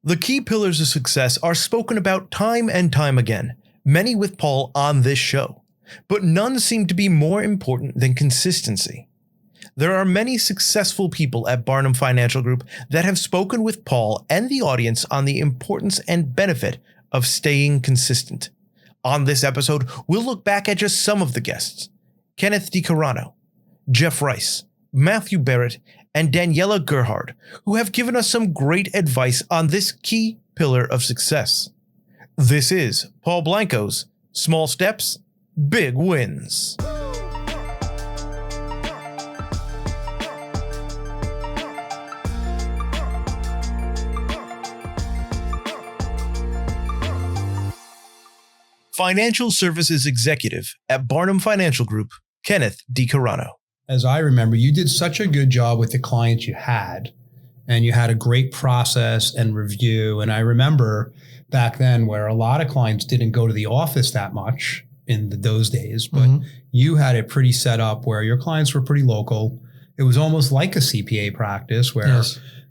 The key pillars of success are spoken about time and time again, many with Paul on this show, but none seem to be more important than consistency. There are many successful people at Barnum Financial Group that have spoken with Paul and the audience on the importance and benefit of staying consistent. On this episode, we'll look back at just some of the guests: Kenneth DiCairano, Jeff Rice, Matthew Barrett, and Daniela Gerhard, who have given us some great advice on this key pillar of success. This is Paul Blanco's Small Steps, Big Wins. Financial Services Executive at Barnum Financial Group, Kenneth DiCairano. As I remember, you did such a good job with the clients you had, and you had a great process and review. And I remember back then where a lot of clients didn't go to the office that much in those days, but you had it pretty set up where your clients were pretty local. It was almost like a CPA practice where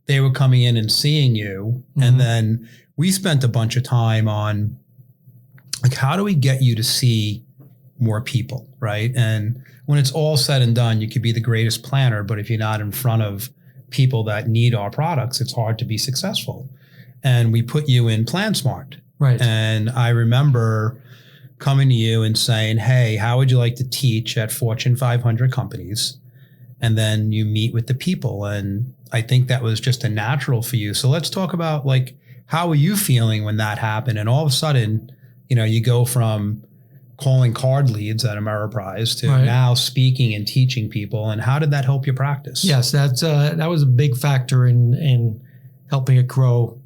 they were coming in and seeing you. And then we spent a bunch of time on, like, how do we get you to see more people, right? And when it's all said and done, you could be the greatest planner, but if you're not in front of people that need our products, it's hard to be successful. And we put you in Plan Smart. Right. And I remember coming to you and saying, hey, how would you like to teach at Fortune 500 companies? And then you meet with the people. And I think that was just a natural for you. So let's talk about, like, how were you feeling when that happened? And all of a sudden, you know, you go from calling card leads at Ameriprise to now speaking and teaching people. And how did that help your practice? Yes, that was a big factor in helping it grow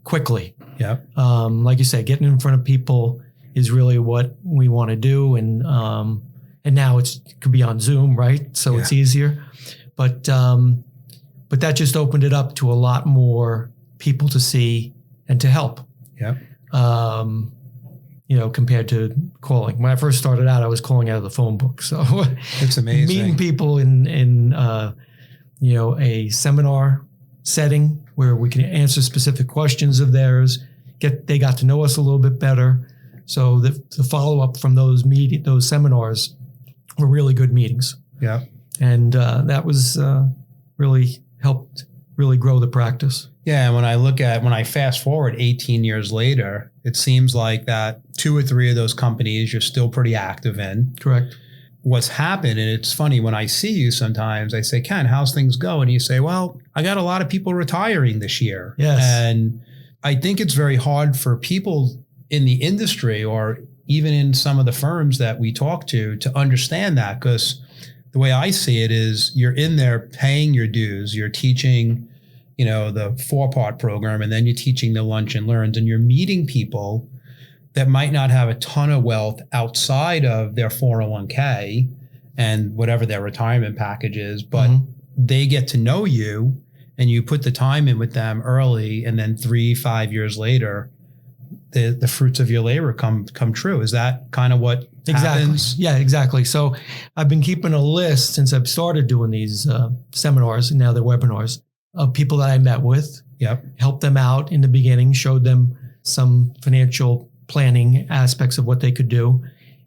quickly. Yeah. Like you said, getting in front of people is really what we want to do. And now it could be on Zoom, right? So it's easier. But that just opened it up to a lot more people to see and to help. Yeah. You know, compared to calling. When I first started out, I was calling out of the phone book. So it's amazing. Meeting people in you know, a seminar setting where we can answer specific questions of theirs, they got to know us a little bit better. So the follow-up from those seminars were really good meetings. Yeah. And that was really helped really grow the practice. Yeah, and when I fast forward 18 years later, it seems like that 2 or 3 of those companies you're still pretty active in. Correct. What's happened, and it's funny, when I see you sometimes, I say, Ken, how's things go? And you say, well, I got a lot of people retiring this year. Yes. And I think it's very hard for people in the industry or even in some of the firms that we talk to understand that, because the way I see it is you're in there paying your dues, you're teaching, you know, the 4-part program, and then you're teaching the lunch and learns, and you're meeting people that might not have a ton of wealth outside of their 401k and whatever their retirement package is, but they get to know you and you put the time in with them early, and then 3-5 years later, the fruits of your labor come true. Is that kind of what happens? Yeah, exactly. So I've been keeping a list since I've started doing these seminars, and now they're webinars, of people that I met with, helped them out in the beginning, showed them some financial planning aspects of what they could do,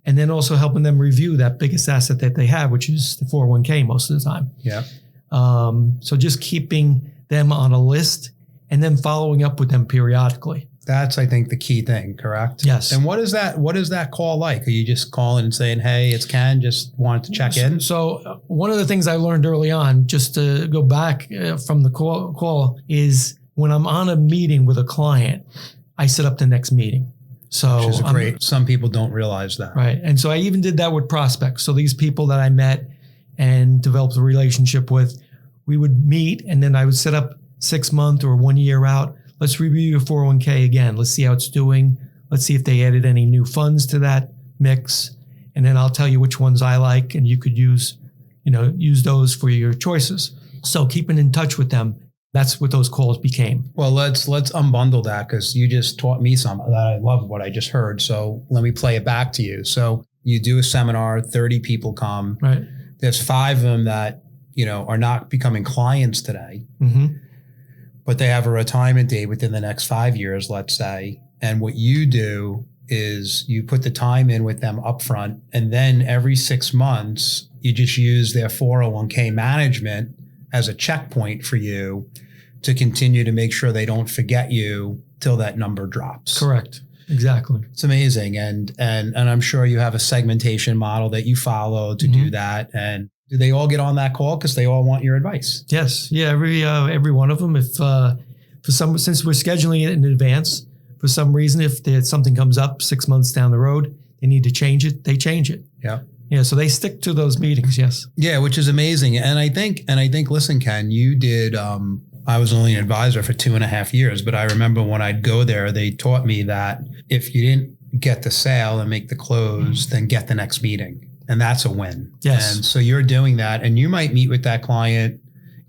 and then also helping them review that biggest asset that they have, which is the 401k most of the time. Yeah. So just keeping them on a list and then following up with them periodically. That's, I think, the key thing, correct? Yes. And what is that call like? Are you just calling and saying, hey, it's Ken, just wanted to check in? So one of the things I learned early on, just to go back from the call, is when I'm on a meeting with a client, I set up the next meeting. So which is great. Some people don't realize that. Right. And so I even did that with prospects. So these people that I met and developed a relationship with, we would meet, and then I would set up 6 month or 1 year out. Let's review your 401k again. Let's see how it's doing. Let's see if they added any new funds to that mix. And then I'll tell you which ones I like, and you could use those for your choices. So keeping in touch with them, that's what those calls became. Well, let's unbundle that, because you just taught me something that I love what I just heard. So let me play it back to you. So you do a seminar, 30 people come. Right. There's 5 of them that, are not becoming clients today. Mm-hmm. but they have a retirement date within the next 5 years, let's say. And what you do is you put the time in with them upfront, and then every 6 months, you just use their 401k management as a checkpoint for you to continue to make sure they don't forget you till that number drops. Correct. Exactly. It's amazing. And I'm sure you have a segmentation model that you follow to do that. And do they all get on that call because they all want your advice? Yes. Yeah. Every one of them. If since we're scheduling it in advance, for some reason, if something comes up 6 months down the road, they need to change it, they change it. Yeah. Yeah. So they stick to those meetings. Yes. Yeah, which is amazing. And I think, listen, Ken, you did, I was only an advisor for 2.5 years, but I remember when I'd go there, they taught me that if you didn't get the sale and make the close, then get the next meeting. And that's a win. Yes. And so you're doing that, and you might meet with that client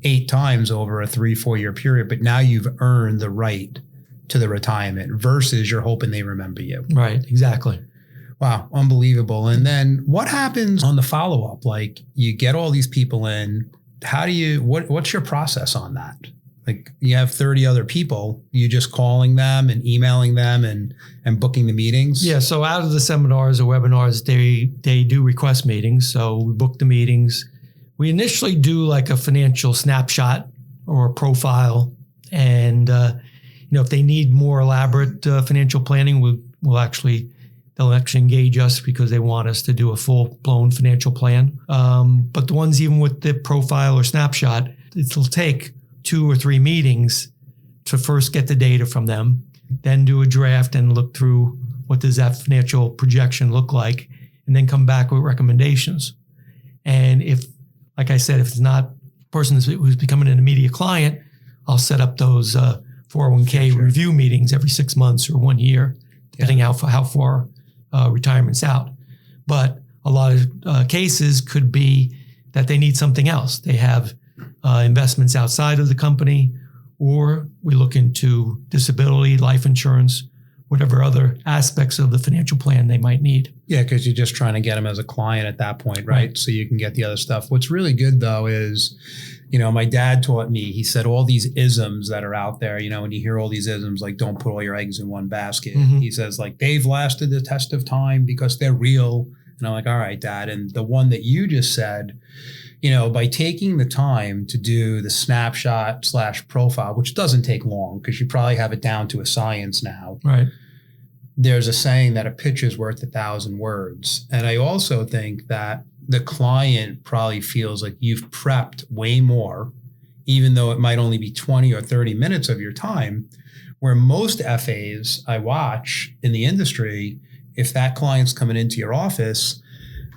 8 times over a 3-4 year period, but now you've earned the right to the retirement versus you're hoping they remember you. Right. Exactly. Wow. Unbelievable. And then what happens on the follow-up? Like, you get all these people in, how do you, what's your process on that? Like, you have 30 other people, you just calling them and emailing them and booking the meetings? Yeah. So out of the seminars or webinars, they do request meetings. So we book the meetings. We initially do like a financial snapshot or a profile. And, if they need more elaborate financial planning, they'll actually engage us because they want us to do a full-blown financial plan. But the ones even with the profile or snapshot, it'll take 2 or 3 meetings to first get the data from them, then do a draft and look through what does that financial projection look like, and then come back with recommendations. And if, like I said, if it's not a person who's becoming an immediate client, I'll set up those 401k review meetings every 6 months or 1 year, depending how far retirement's out. But a lot of cases could be that they need something else. They have investments outside of the company, or we look into disability, life insurance, whatever other aspects of the financial plan they might need. Yeah, because you're just trying to get them as a client at that point, right? So you can get the other stuff. What's really good, though, is, my dad taught me, he said all these isms that are out there, when you hear all these isms, like don't put all your eggs in one basket. He says, like, they've lasted the test of time because they're real. And I'm like, all right, Dad. And the one that you just said, by taking the time to do the snapshot / profile, which doesn't take long because you probably have it down to a science now. Right. There's a saying that a picture's worth 1,000 words. And I also think that the client probably feels like you've prepped way more, even though it might only be 20 or 30 minutes of your time, where most FAs I watch in the industry, if that client's coming into your office,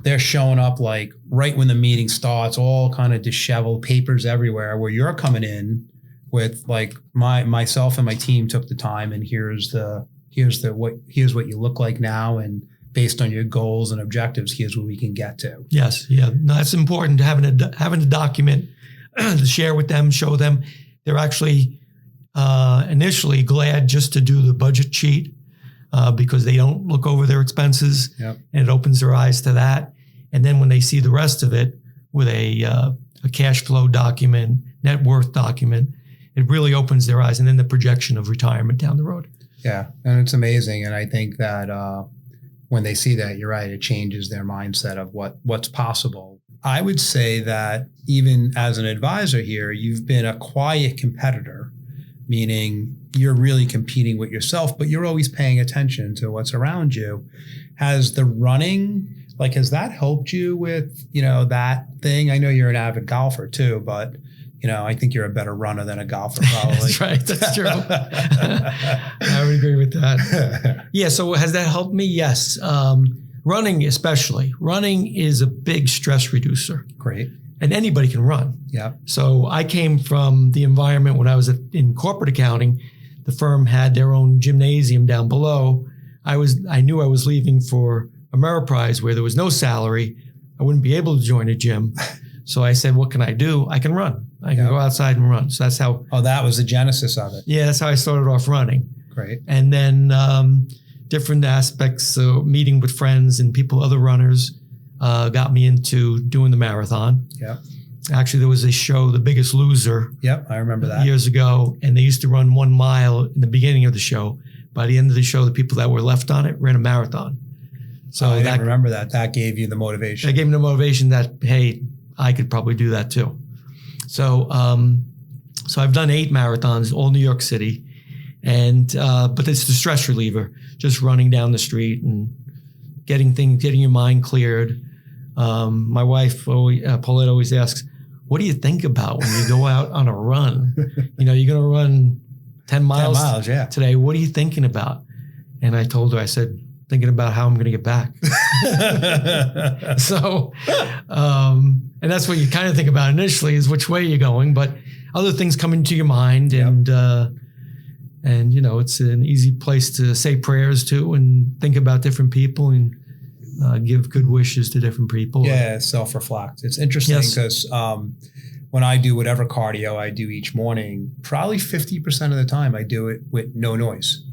they're showing up like right when the meeting starts, all kind of disheveled, papers everywhere, where you're coming in with like myself and my team took the time, and here's what you look like now, and based on your goals and objectives, here's what we can get to. Yes, yeah, no, that's important. Having a document to share with them, show them. They're actually initially glad just to do the budget sheet because they don't look over their expenses, and it opens their eyes to that. And then when they see the rest of it with a cash flow document, net worth document, it really opens their eyes. And then the projection of retirement down the road. Yeah, and it's amazing. And I think that when they see that, you're right, it changes their mindset of what's possible. I would say that even as an advisor here, you've been a quiet competitor, meaning you're really competing with yourself, but you're always paying attention to what's around you. Has the running, has that helped you with, that thing? I know you're an avid golfer too, but I think you're a better runner than a golfer, probably. That's right. That's true. I would agree with that. Yeah. So has that helped me? Yes. Running, especially. Running is a big stress reducer. Great. And anybody can run. Yeah. So I came from the environment when I was in corporate accounting. The firm had their own gymnasium down below. I knew I was leaving for Ameriprise where there was no salary. I wouldn't be able to join a gym. So I said, what can I do? I can run. I can go outside and run. So that's how. Oh, that was the genesis of it. Yeah, that's how I started off running. Great. And then different aspects, so meeting with friends and people, other runners, got me into doing the marathon. Yeah. Actually, there was a show, The Biggest Loser. Yep, I remember that. Years ago. And they used to run 1 mile in the beginning of the show. By the end of the show, the people that were left on it ran a marathon. So I didn't remember that. That gave you the motivation. That gave me the motivation that, hey, I could probably do that too. So I've done 8 marathons, all New York City. And but it's the stress reliever, just running down the street and getting your mind cleared. My wife, Paulette, always asks, what do you think about when you go out on a run? You're going to run 10 miles, 10 miles, yeah. Today. What are you thinking about? And I told her, I said, thinking about how I'm going to get back. So, and that's what you kind of think about initially is which way you're going, but other things come into your mind. And it's an easy place to say prayers to and think about different people and give good wishes to different people. Yeah, self-reflect. It's interesting because when I do whatever cardio I do each morning, probably 50% of the time I do it with no noise.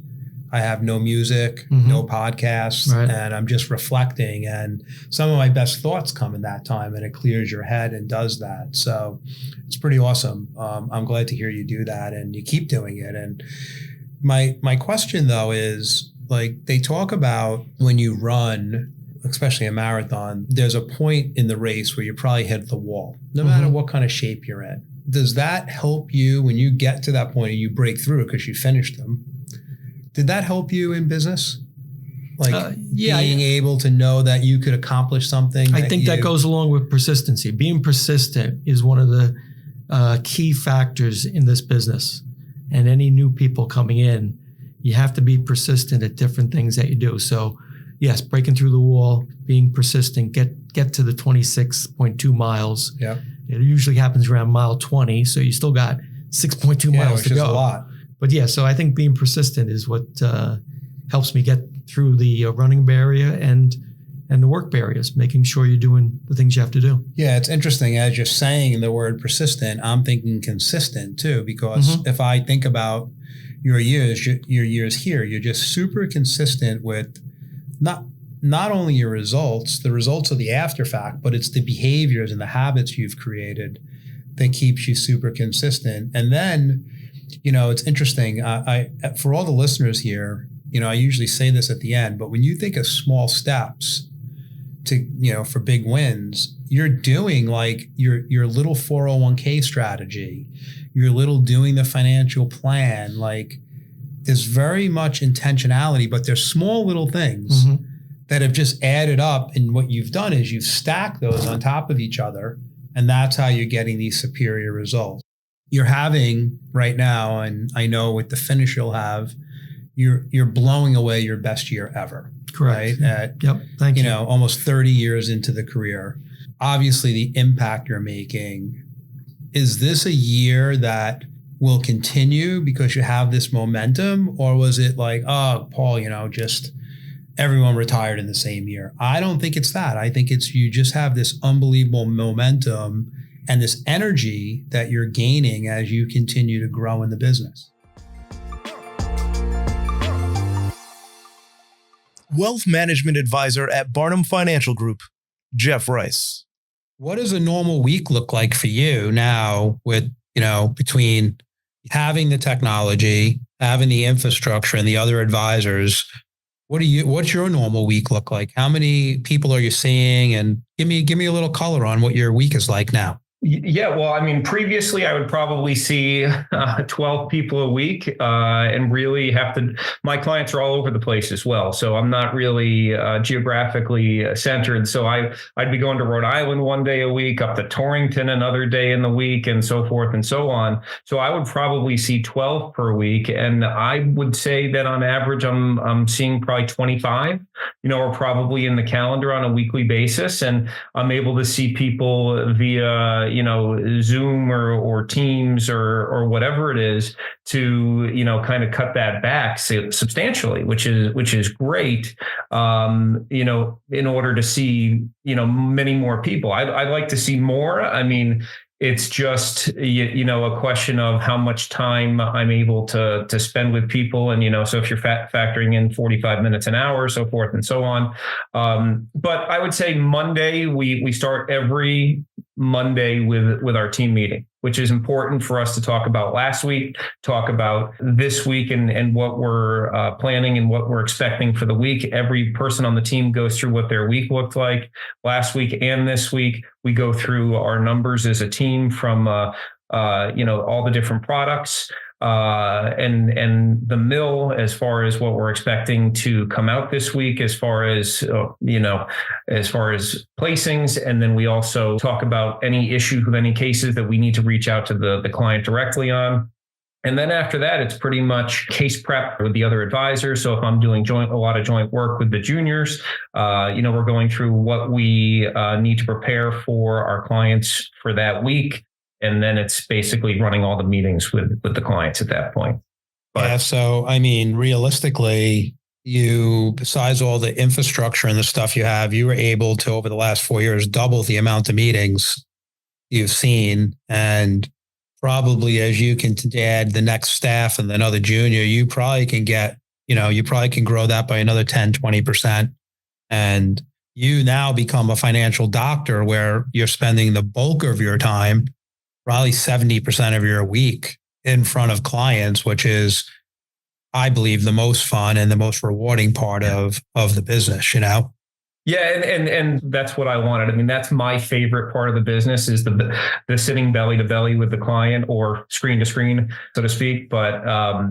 I have no music, no podcasts, and I'm just reflecting. And some of my best thoughts come in that time, and it clears your head and does that. So it's pretty awesome. I'm glad to hear you do that, and you keep doing it. And my question though is, like, they talk about when you run, especially a marathon, there's a point in the race where you probably hit the wall, no matter what kind of shape you're in. Does that help you when you get to that point and you break through because you finished them? Did that help you in business? Like being able to know that you could accomplish something? I think that goes along with persistency. Being persistent is one of the key factors in this business. And any new people coming in, you have to be persistent at different things that you do. So yes, breaking through the wall, being persistent, get to the 26.2 miles. Yeah. It usually happens around mile 20. So you still got 6.2 miles to go. A lot. But yeah, so I think being persistent is what helps me get through the running barrier and the work barriers, making sure you're doing the things you have to do. Yeah, it's interesting. As you're saying the word persistent, I'm thinking consistent too, because if I think about your years here, you're just super consistent with not only your results, the results of the after fact, but it's the behaviors and the habits you've created that keeps you super consistent. And then, it's interesting. I for all the listeners here, I usually say this at the end, but when you think of small steps to, for big wins, you're doing like your little 401k strategy, your little doing the financial plan, like there's very much intentionality, but there's small little things that have just added up. And what you've done is you've stacked those on top of each other. And that's how you're getting these superior results. You're having right now, and I know with the finish you'll have, you're blowing away your best year ever. Correct. Right? Thank you. Almost 30 years into the career. Obviously, the impact you're making. Is this a year that will continue because you have this momentum? Or was it like, oh, Paul, just everyone retired in the same year? I don't think it's that. I think it's you just have this unbelievable momentum and this energy that you're gaining as you continue to grow in the business. Wealth Management Advisor at Barnum Financial Group, Jeff Rice. What does a normal week look like for you now with, between having the technology, having the infrastructure and the other advisors? What's your normal week look like? How many people are you seeing? And give me a little color on what your week is like now. Yeah, well, previously I would probably see 12 people a week and really my clients are all over the place as well. So I'm not really geographically centered. So I'd be going to Rhode Island one day a week, up to Torrington another day in the week, and so forth and so on. So I would probably see 12 per week. And I would say that on average, I'm seeing probably 25, or probably in the calendar on a weekly basis. And I'm able to see people via Zoom or Teams or whatever it is to, kind of cut that back substantially, which is great, in order to see, many more people. I'd like to see more. It's just, a question of how much time I'm able to spend with people. And, so if you're factoring in 45 minutes an hour, so forth and so on. But I would say Monday, we start every Monday with our team meeting, which is important for us to talk about last week, talk about this week and what we're planning and what we're expecting for the week. Every person on the team goes through what their week looked like last week and this week. We go through our numbers as a team from all the different products. And the mill, as far as what we're expecting to come out this week, as far as placings. And then we also talk about any issues with any cases that we need to reach out to the client directly on. And then after that, it's pretty much case prep with the other advisors. So if I'm doing a lot of joint work with the juniors, we're going through what we need to prepare for our clients for that week. And then it's basically running all the meetings with the clients at that point. But yeah. So, I mean, realistically, you, besides all the infrastructure and the stuff you have, you were able to, over the last 4 years, double the amount of meetings you've seen. And probably as you can add the next staff and another junior, you probably can grow that by another 10, 20%. And you now become a financial doctor where you're spending the bulk of your time, probably 70% of your week, in front of clients, which is, I believe, the most fun and the most rewarding part of the business, Yeah, and that's what I wanted. I mean, that's my favorite part of the business is the sitting belly to belly with the client, or screen to screen, so to speak. But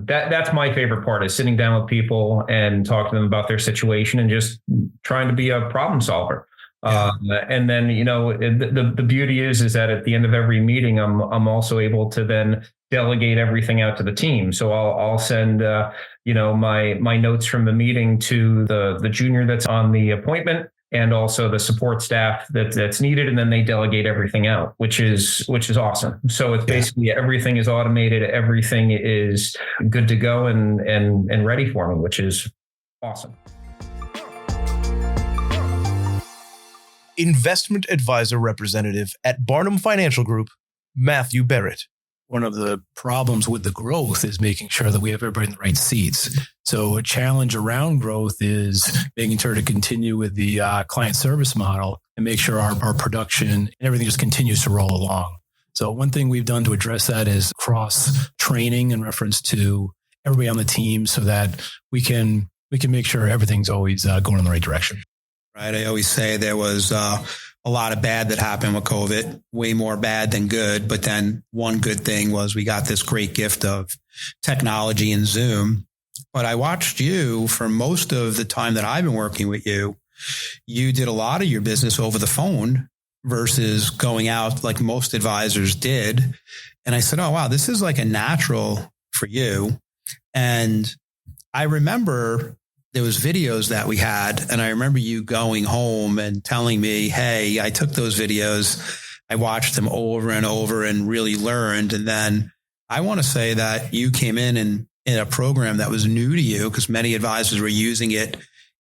that's my favorite part, is sitting down with people and talking to them about their situation and just trying to be a problem solver. Yeah. And then, the beauty is that at the end of every meeting, I'm also able to then delegate everything out to the team. So I'll send, my notes from the meeting to the junior that's on the appointment, and also the support staff that's needed. And then they delegate everything out, which is awesome. So it's basically everything is automated. Everything is good to go and ready for me, which is awesome. Investment advisor representative at Barnum Financial Group, Matthew Barrett. One of the problems with the growth is making sure that we have everybody in the right seats. So a challenge around growth is making sure to continue with the client service model and make sure our production and everything just continues to roll along. So one thing we've done to address that is cross training in reference to everybody on the team, so that we can make sure everything's always going in the right direction. Right. I always say there was a lot of bad that happened with COVID, way more bad than good. But then one good thing was we got this great gift of technology and Zoom. But I watched you for most of the time that I've been working with you. You did a lot of your business over the phone versus going out like most advisors did. And I said, oh, wow, this is like a natural for you. And I remember there was videos that we had, and I remember you going home and telling me, hey, I took those videos, I watched them over and over and really learned. And then I want to say that you came in a program that was new to you, because many advisors were using it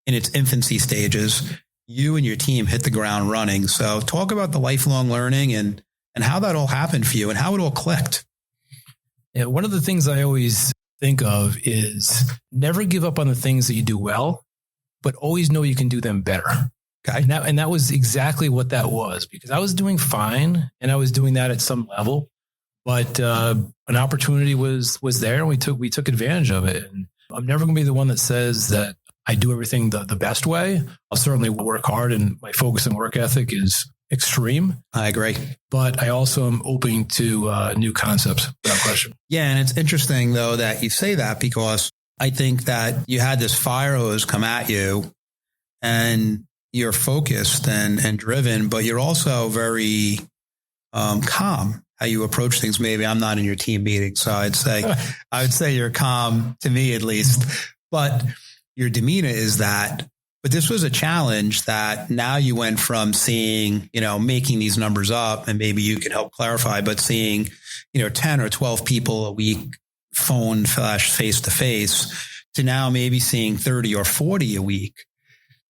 in its infancy stages. You and your team hit the ground running. So talk about the lifelong learning and how that all happened for you and how it all clicked. Yeah, one of the things I always think of is never give up on the things that you do well, but always know you can do them better. Okay. And that was exactly what that was, because I was doing fine and I was doing that at some level, but an opportunity was there, and we took advantage of it. And I'm never going to be the one that says that I do everything the best way. I'll certainly work hard, and my focus and work ethic is extreme. I agree. But I also am open to new concepts, without question. Yeah. And it's interesting, though, that you say that, because I think that you had this fire hose come at you and you're focused and driven, but you're also very calm how you approach things. Maybe I'm not in your team meeting, so I would say you're calm, to me at least, but your demeanor is that. But this was a challenge that now you went from seeing, making these numbers up, and maybe you can help clarify, but seeing, 10 or 12 people a week, phone / face to face, to now maybe seeing 30 or 40 a week.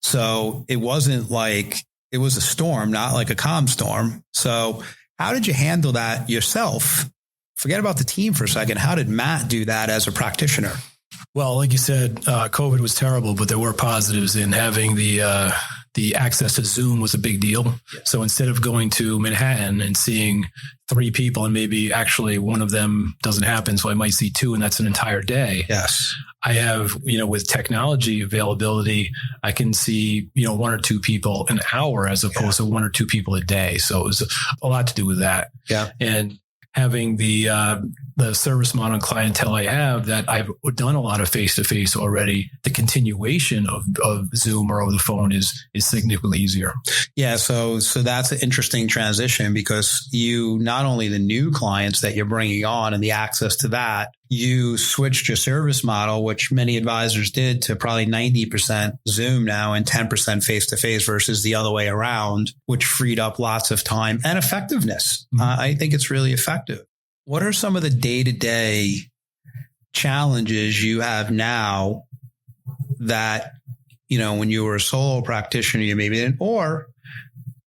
So it wasn't like it was a storm, not like a calm storm. So how did you handle that yourself? Forget about the team for a second. How did Matt do that as a practitioner? Well, like you said, COVID was terrible, but there were positives in having the the access to Zoom was a big deal. Yeah. So instead of going to Manhattan and seeing 3 people and maybe actually one of them doesn't happen, so I might see 2 and that's an entire day. Yes. I have, with technology availability, I can see, 1 or 2 people an hour as opposed to 1 or 2 people a day. So it was a lot to do with that. Yeah. And having the service model and clientele I have, that I've done a lot of face-to-face already, the continuation of Zoom or over the phone is significantly easier. Yeah. So that's an interesting transition, because you, not only the new clients that you're bringing on and the access to that, you switched your service model, which many advisors did, to probably 90% Zoom now and 10% face-to-face versus the other way around, which freed up lots of time and effectiveness. Mm-hmm. I think it's really effective. What are some of the day-to-day challenges you have now that, when you were a solo practitioner, you maybe didn't, or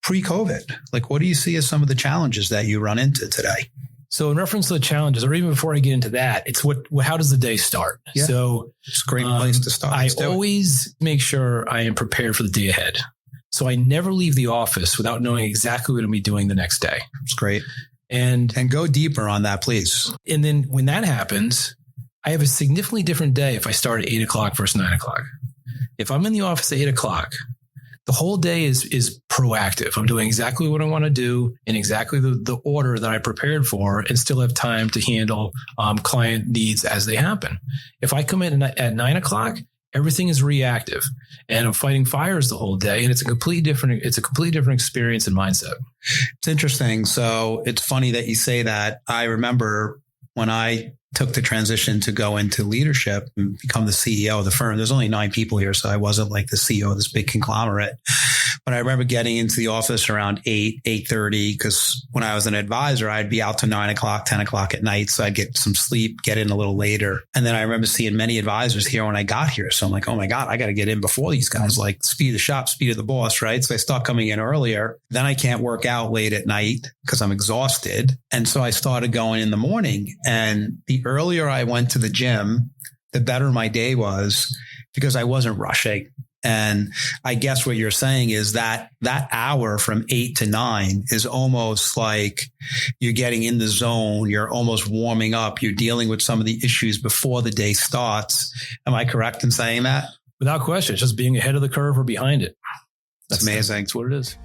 pre-COVID? Like, what do you see as some of the challenges that you run into today? So in reference to the challenges, or even before I get into that, it's how does the day start? Yeah. So it's a great place to start. I always make sure I am prepared for the day ahead. So I never leave the office without knowing exactly what I'm going to be doing the next day. It's great. And go deeper on that, please. And then when that happens, I have a significantly different day if I start at 8 o'clock versus 9 o'clock. If I'm in the office at 8 o'clock, the whole day is proactive. I'm doing exactly what I want to do in exactly the order that I prepared for, and still have time to handle client needs as they happen. If I come in at 9 o'clock, everything is reactive, and I'm fighting fires the whole day, and it's a completely different experience and mindset. It's interesting. So it's funny that you say that. I remember when I took the transition to go into leadership and become the CEO of the firm. There's only 9 people here, so I wasn't like the CEO of this big conglomerate. But I remember getting into the office around 8:30, because when I was an advisor, I'd be out to 9 o'clock, 10 o'clock at night. So I'd get some sleep, get in a little later. And then I remember seeing many advisors here when I got here. So I'm like, oh my God, I got to get in before these guys, like speed of the shop, speed of the boss, right? So I start coming in earlier. Then I can't work out late at night because I'm exhausted. And so I started going in the morning. And the earlier I went to the gym, the better my day was, because I wasn't rushing. And I guess what you're saying is that hour from 8 to 9 is almost like you're getting in the zone. You're almost warming up. You're dealing with some of the issues before the day starts. Am I correct in saying that? Without question, it's just being ahead of the curve or behind it. That's amazing. That's what it is.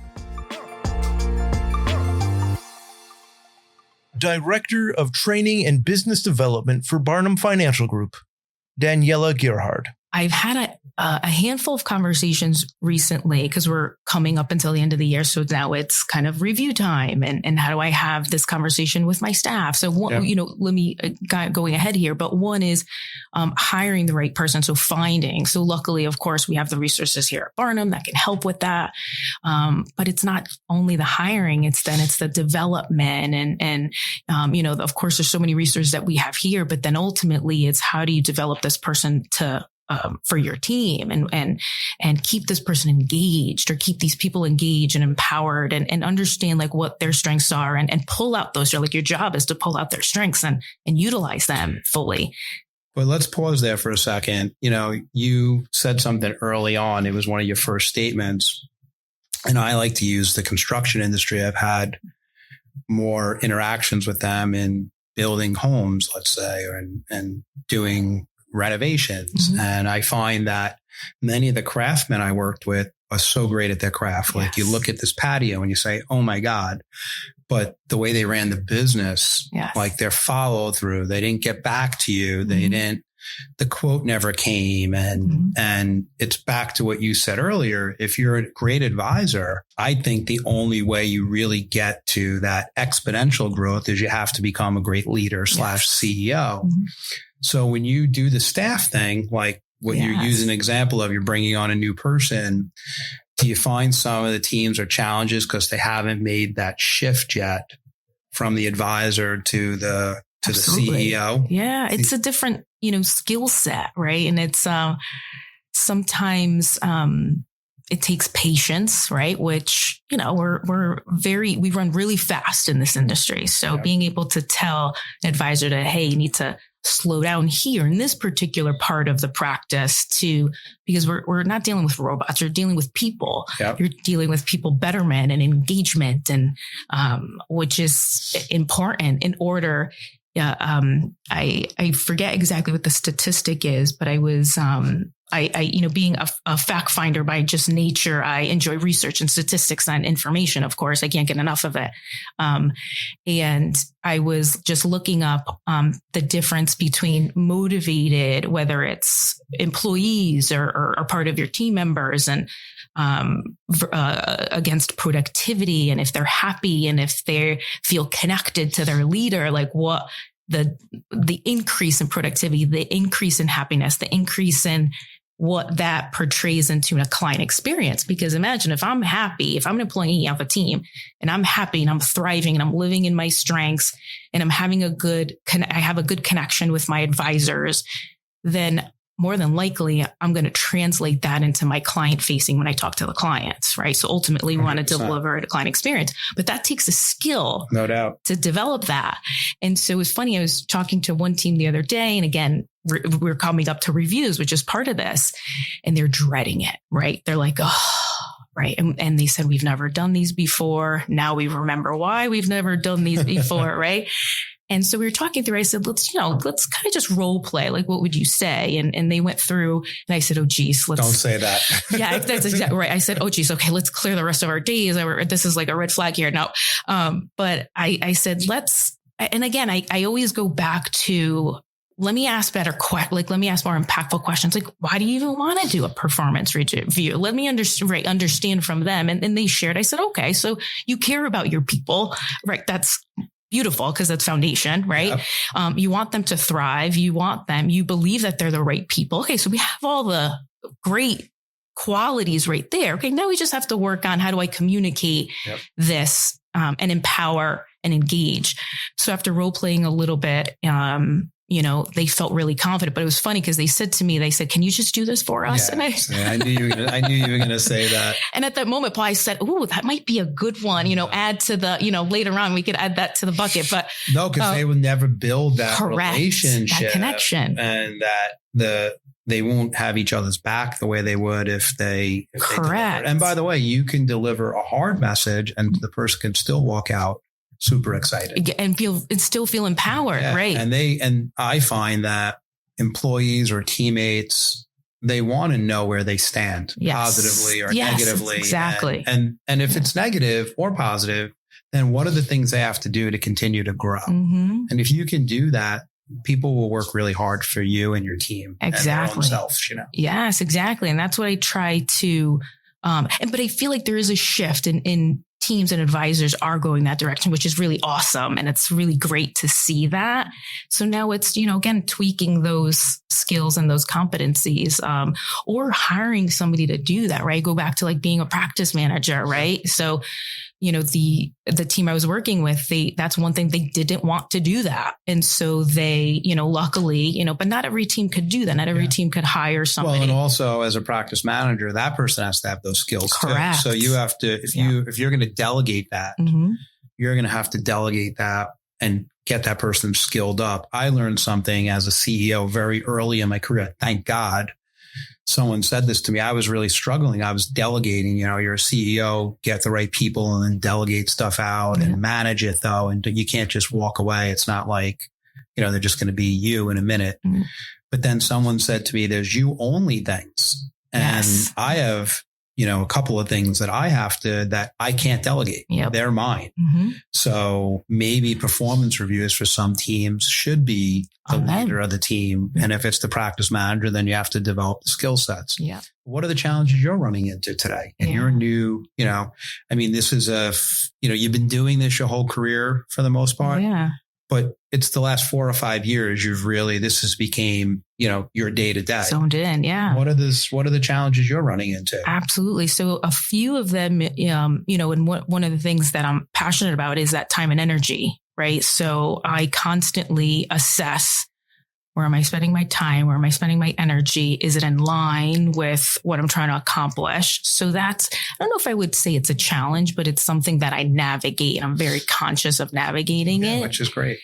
Director of Training and Business Development for Barnum Financial Group, Daniela Gerhard. I've had a handful of conversations recently, because we're coming up until the end of the year. So now it's kind of review time, and how do I have this conversation with my staff? So, let me going ahead here. But one is hiring the right person. So finding. So luckily, of course, we have the resources here at Barnum that can help with that. But it's not only the hiring, it's the development and of course, there's so many resources that we have here, but then ultimately it's how do you develop this person for your team and keep this person engaged, or keep these people engaged and empowered and understand like what their strengths are and pull out those. Like your job is to pull out their strengths and utilize them fully. Well, let's pause there for a second. You said something early on. It was one of your first statements. And I like to use the construction industry. I've had more interactions with them in building homes, let's say, and doing renovations. Mm-hmm. And I find that many of the craftsmen I worked with are so great at their craft. Yes. Like you look at this patio and you say, oh my God, but the way they ran the business, yes. Like their follow through, they didn't get back to you. Mm-hmm. They didn't, the quote never came. And it's back to what you said earlier. If you're a great advisor, I think the only way you really get to that exponential growth is you have to become a great leader / CEO. Mm-hmm. So when you do the staff thing, like what you're using an example of, you're bringing on a new person, do you find some of the teams are challenges because they haven't made that shift yet from the advisor to the Absolutely. CEO? Yeah, it's a different, skill set, right? And it's sometimes it takes patience, right? Which, we run really fast in this industry. So being able to tell an advisor that, hey, you need to slow down here in this particular part of the practice because we're not dealing with robots, you're dealing with people. Yep. You're dealing with people betterment and engagement, and which is important in order. I forget exactly what the statistic is, but I was, being a fact finder by just nature, I enjoy research and statistics and information. Of course, I can't get enough of it. And I was just looking up the difference between motivated, whether it's employees or part of your team members, and against productivity, and if they're happy and if they feel connected to their leader, like what the increase in productivity, the increase in happiness, the increase in what that portrays into a client experience. Because imagine if I'm happy, if I'm an employee of a team and I'm happy and I'm thriving and I'm living in my strengths and I'm having I have a good connection with my advisors, then more than likely, I'm going to translate that into my client facing when I talk to the clients, right? So ultimately we want to deliver a client experience, but that takes a skill, no doubt, to develop that. And so it was funny. I was talking to one team the other day, and again, we're coming up to reviews, which is part of this, and they're dreading it, right? They're like, oh, right. And they said, we've never done these before. Now we remember why we've never done these before, right? And so we were talking through, I said, let's kind of just role play. Like, what would you say? And they went through, and I said, oh, geez, don't say that. Yeah, that's exactly right. I said, oh, geez, okay, let's clear the rest of our days. This is like a red flag here. No. But I said, and again, I always go back to, let me ask more impactful questions. Like, why do you even want to do a performance review? Let me understand from them. And they shared, I said, okay, so you care about your people, right? That's beautiful, because that's foundation, right? Yep. You want them to thrive. You believe that they're the right people. Okay. So we have all the great qualities right there. Okay. Now we just have to work on, how do I communicate this and empower and engage? So after role playing a little bit, they felt really confident, but it was funny because they said to me, can you just do this for us? Yeah, and I knew you were going to say that. And at that moment, Paul, I said, oh, that might be a good one, add to the, later on, we could add that to the bucket, but no, because they would never build that relationship, that connection, and that they won't have each other's back the way they would if they correct. And by the way, you can deliver a hard message and the person can still walk out super excited and still feel empowered. Yeah. Right. And I find that employees or teammates, they want to know where they stand, positively or negatively. Exactly. And if it's negative or positive, then what are the things they have to do to continue to grow? Mm-hmm. And if you can do that, people will work really hard for you and your team. Exactly. And their own self, Yes, exactly. And that's what I try to, but I feel like there is a shift in teams and advisors are going that direction, which is really awesome. And it's really great to see that. So now it's, again, tweaking those skills and those competencies, or hiring somebody to do that, right? Go back to like being a practice manager, right? So, the team I was working with, that's one thing, they didn't want to do that. And so they, luckily, but not every team could do that. Not every team could hire somebody. Well, and also as a practice manager, that person has to have those skills. Correct. Too. So you have to, if you're going to delegate that, you're going to have to delegate that and get that person skilled up. I learned something as a CEO very early in my career. Thank God. Someone said this to me. I was really struggling. I was delegating, you're a CEO, get the right people and then delegate stuff out and manage it though. And you can't just walk away. It's not like, they're just going to be you in a minute. Mm-hmm. But then someone said to me, there's you only things. And I have, a couple of things that that I can't delegate. Yep. They're mine. Mm-hmm. So maybe performance reviews for some teams should be the leader of the team. And if it's the practice manager, then you have to develop the skill sets. Yeah. What are the challenges you're running into today? And you're new, this is you've been doing this your whole career for the most part. Yeah. But it's the last 4 or 5 years this has became, your day to day. Zoned in. Yeah. What are the challenges you're running into? Absolutely. So a few of them, and one of the things that I'm passionate about is that time and energy, right? So I constantly assess, where am I spending my time? Where am I spending my energy? Is it in line with what I'm trying to accomplish? So I don't know if I would say it's a challenge, but it's something that I navigate. I'm very conscious of navigating it. Which is great.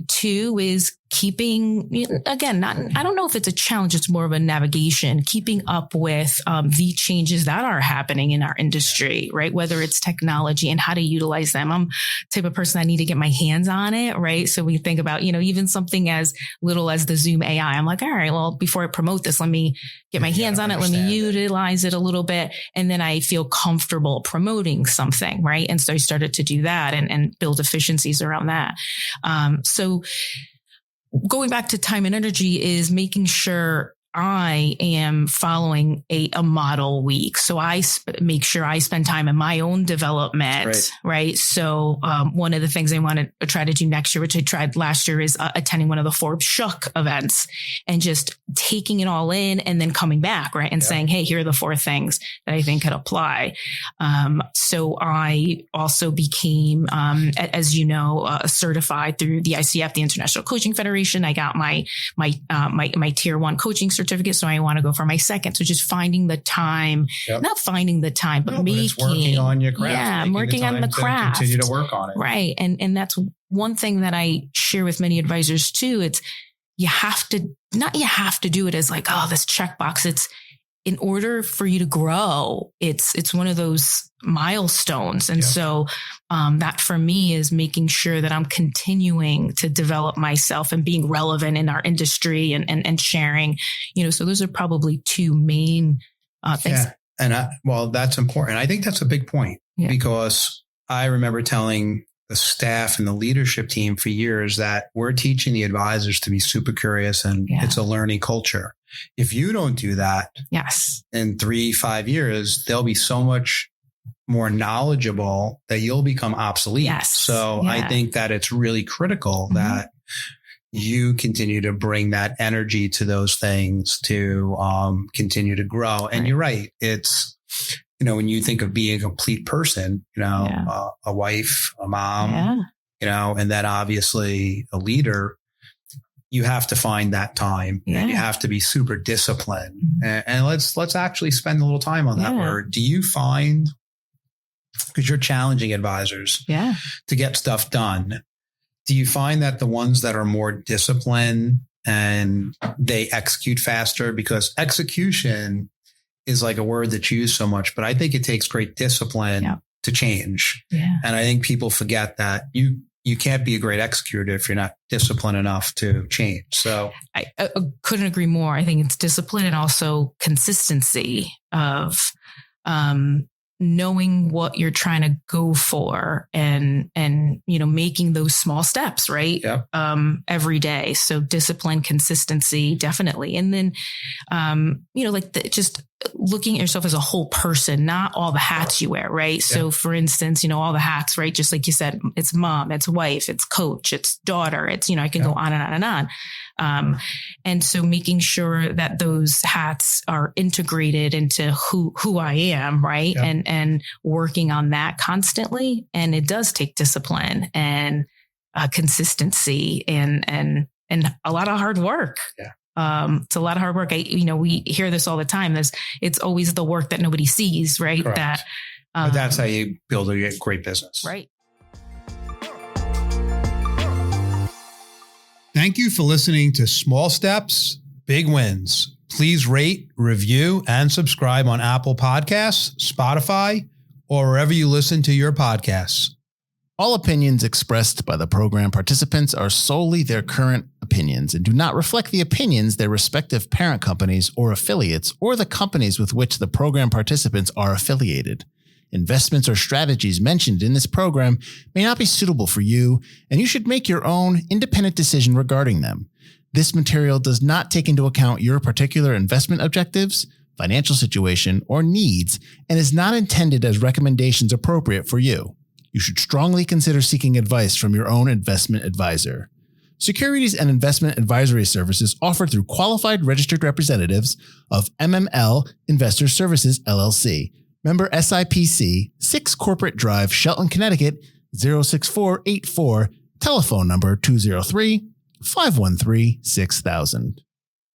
Two is keeping, again, I don't know if it's a challenge, it's more of a navigation, keeping up with the changes that are happening in our industry, right? Whether it's technology and how to utilize them. I'm the type of person I need to get my hands on it, right? So we think about, even something as little as the Zoom AI. I'm like, all right, well, before I promote this, let me get my hands on it. Let me utilize it a little bit. And then I feel comfortable promoting something, right? And so I started to do that and build efficiencies around that. So going back to time and energy is making sure I am following a model week. So I make sure I spend time in my own development, right? So one of the things I want to try to do next year, which I tried last year, is attending one of the Forbes Shuck events and just taking it all in and then coming back, right? And saying, hey, here are the 4 things that I think could apply. So I also became, as you know, certified through the ICF, the International Coaching Federation. I got my tier 1 coaching certificate. So I want to go for my second. So just finding the time, not finding the time, but it's working on your craft. Yeah, I'm working on the craft. Continue to work on it. Right. And that's one thing that I share with many advisors too. It's you have to do it as like, oh, this checkbox. It's in order for you to grow. It's one of those milestones. And so that for me is making sure that I'm continuing to develop myself and being relevant in our industry and sharing, so those are probably 2 main things. Yeah. And that's important. I think that's a big point because I remember telling the staff and the leadership team for years that we're teaching the advisors to be super curious and it's a learning culture. If you don't do that, in 3-5 years, they'll be so much more knowledgeable that you'll become obsolete. So I think that it's really critical that you continue to bring that energy to those things to continue to grow. And you're right. It's, when you think of being a complete person, a wife, a mom, and then obviously a leader, you have to find that time and you have to be super disciplined. And let's actually spend a little time on that word. Do you find, because you're challenging advisors to get stuff done, do you find that the ones that are more disciplined and they execute faster? Because execution is like a word that's used so much, but I think it takes great discipline to change. And I think people forget that you can't be a great executor if you're not disciplined enough to change. So I couldn't agree more. I think it's discipline and also consistency of knowing what you're trying to go for and making those small steps, right? Every day. So discipline, consistency, definitely. And then, just looking at yourself as a whole person, not all the hats you wear, right? So for instance, all the hats, right? Just like you said, it's mom, it's wife, it's coach, it's daughter, it's, I can go on and on and on. And so making sure that those hats are integrated into who I am, right? And working on that constantly. And it does take discipline and consistency and a lot of hard work. It's a lot of hard work. We hear this all the time. It's always the work that nobody sees, right? Correct. But that's how you build a great business. Right. Thank you for listening to Small Steps, Big Wins. Please rate, review, and subscribe on Apple Podcasts, Spotify, or wherever you listen to your podcasts. All opinions expressed by the program participants are solely their current opinions and do not reflect the opinions their respective parent companies or affiliates or the companies with which the program participants are affiliated. Investments or strategies mentioned in this program may not be suitable for you, and you should make your own independent decision regarding them. This material does not take into account your particular investment objectives, financial situation, or needs, and is not intended as recommendations appropriate for you. You should strongly consider seeking advice from your own investment advisor. Securities and investment advisory services offered through qualified registered representatives of MML Investor Services, LLC. Member SIPC, 6 Corporate Drive, Shelton, Connecticut, 06484, telephone number 203-513-6000.